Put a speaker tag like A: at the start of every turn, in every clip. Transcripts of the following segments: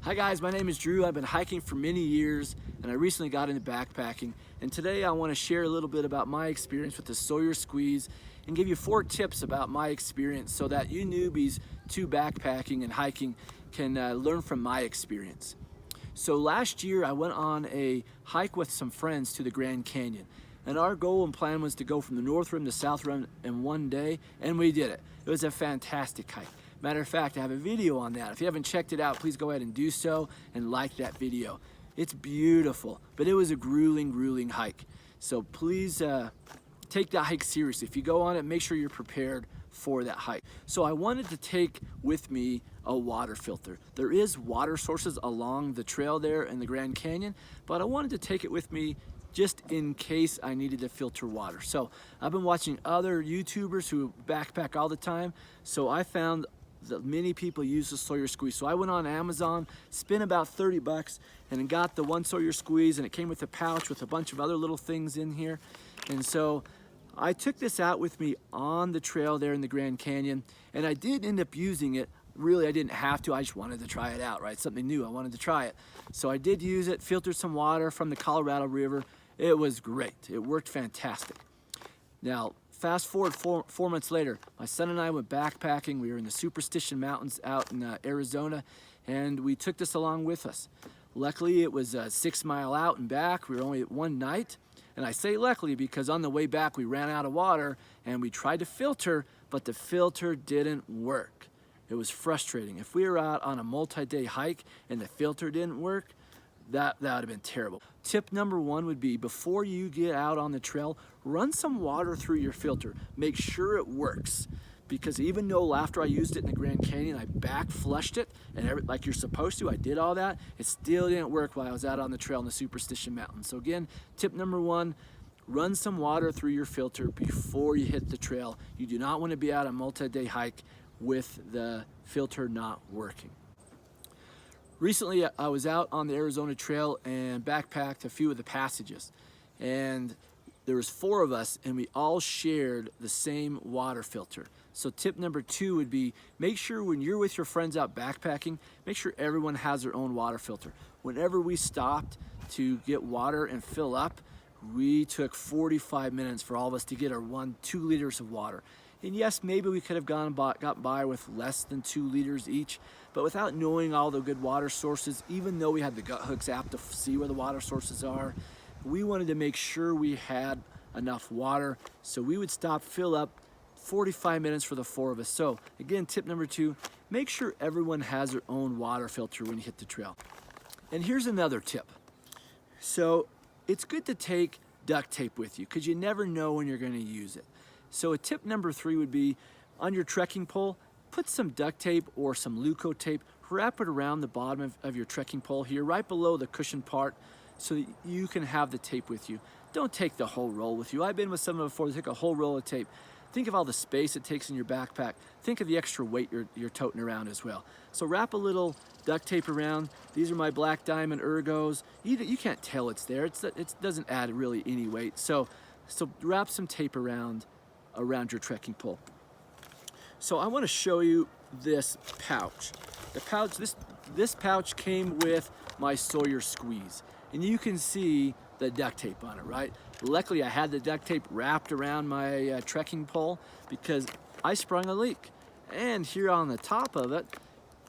A: Hi guys, my name is Drew. I've been hiking for many years and I recently got into backpacking, and today I want to share a little bit about my experience with the Sawyer Squeeze and give you 4 tips about my experience so that you newbies to backpacking and hiking can learn from my experience. So last year I went on a hike with some friends to the Grand Canyon, and our goal and plan was to go from the North Rim to South Rim in one day, and we did it. It was a fantastic hike. Matter of fact, I have a video on that. If you haven't checked it out, please go ahead and do so and like that video. It's beautiful, but it was a grueling hike. So please take that hike seriously. If you go on it, make sure you're prepared for that hike. So I wanted to take with me a water filter. There is water sources along the trail there in the Grand Canyon, but I wanted to take it with me just in case I needed to filter water. So I've been watching other YouTubers who backpack all the time, so I found that many people use the Sawyer Squeeze. So I went on Amazon, spent about 30 bucks, and got the one Sawyer Squeeze, and it came with a pouch with a bunch of other little things in here. And so I took this out with me on the trail there in the Grand Canyon, and I did end up using it. Really, I didn't have to, I just wanted to try it out, right? Something new, I wanted to try it. So I did use it, filtered some water from the Colorado River. It was great, it worked fantastic. Now, fast forward four months later, my son and I went backpacking. We were in the Superstition Mountains out in Arizona, and we took this along with us. Luckily, it was 6 miles out and back. We were only at one night, and I say luckily because on the way back we ran out of water and we tried to filter, but the filter didn't work. It was frustrating. If we were out on a multi-day hike and the filter didn't work, that would have been terrible. Tip number 1 would be, before you get out on the trail, run some water through your filter. Make sure it works. Because even though after I used it in the Grand Canyon, I back flushed it, and like you're supposed to, I did all that, it still didn't work while I was out on the trail in the Superstition Mountains. So again, tip number 1, run some water through your filter before you hit the trail. You do not want to be out on a multi-day hike with the filter not working. Recently, I was out on the Arizona Trail and backpacked a few of the passages, and there was 4 of us and we all shared the same water filter. So tip number 2 would be, make sure when you're with your friends out backpacking, make sure everyone has their own water filter. Whenever we stopped to get water and fill up, we took 45 minutes for all of us to get our 2 liters of water. And yes, maybe we could have got by with less than 2 liters each, but without knowing all the good water sources, even though we had the Gut Hooks app to see where the water sources are, we wanted to make sure we had enough water. So we would stop, fill up, 45 minutes for the 4 of us. So again, tip number 2, make sure everyone has their own water filter when you hit the trail. And here's another tip. So it's good to take duct tape with you because you never know when you're going to use it. So a tip number 3 would be, on your trekking pole, put some duct tape or some Luco tape, wrap it around the bottom of your trekking pole here, right below the cushion part, so that you can have the tape with you. Don't take the whole roll with you. I've been with someone before, they take a whole roll of tape. Think of all the space it takes in your backpack. Think of the extra weight you're toting around as well. So wrap a little duct tape around. These are my Black Diamond Ergos. You can't tell it's there. It doesn't add really any weight. So wrap some tape around your trekking pole. So I want to show you this pouch. This pouch came with my Sawyer Squeeze, and you can see the duct tape on it, right? Luckily, I had the duct tape wrapped around my trekking pole because I sprung a leak, and here on the top of it,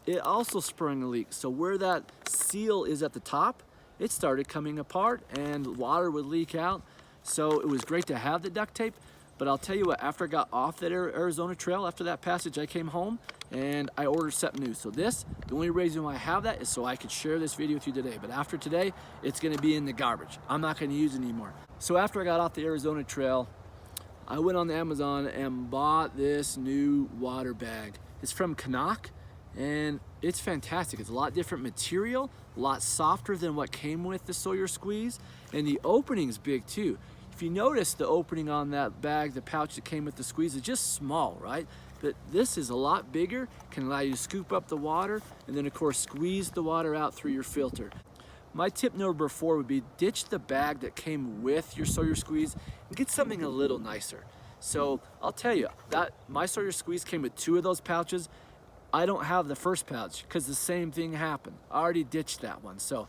A: it also sprung a leak. So where that seal is at the top, it started coming apart and water would leak out. So it was great to have the duct tape. But I'll tell you what, after I got off that Arizona Trail, after that passage, I came home and I ordered something new. So the only reason why I have that is so I could share this video with you today. But after today, it's gonna be in the garbage. I'm not gonna use it anymore. So after I got off the Arizona Trail, I went on Amazon and bought this new water bag. It's from Canuck, and it's fantastic. It's a lot different material, a lot softer than what came with the Sawyer Squeeze, and the opening's big too. If you notice, the opening on that bag, the pouch that came with the Squeeze, is just small, right? But this is a lot bigger, can allow you to scoop up the water, and then of course squeeze the water out through your filter. My tip number 4 would be, ditch the bag that came with your Sawyer Squeeze and get something a little nicer. So I'll tell you, that my Sawyer Squeeze came with 2 of those pouches. I don't have the first pouch because the same thing happened. I already ditched that one. So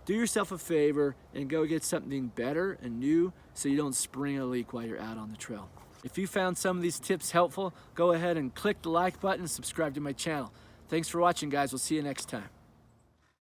A: do yourself a favor and go get something better and new so you don't spring a leak while you're out on the trail. If you found some of these tips helpful, go ahead and click the like button and subscribe to my channel. Thanks for watching, guys. We'll see you next time.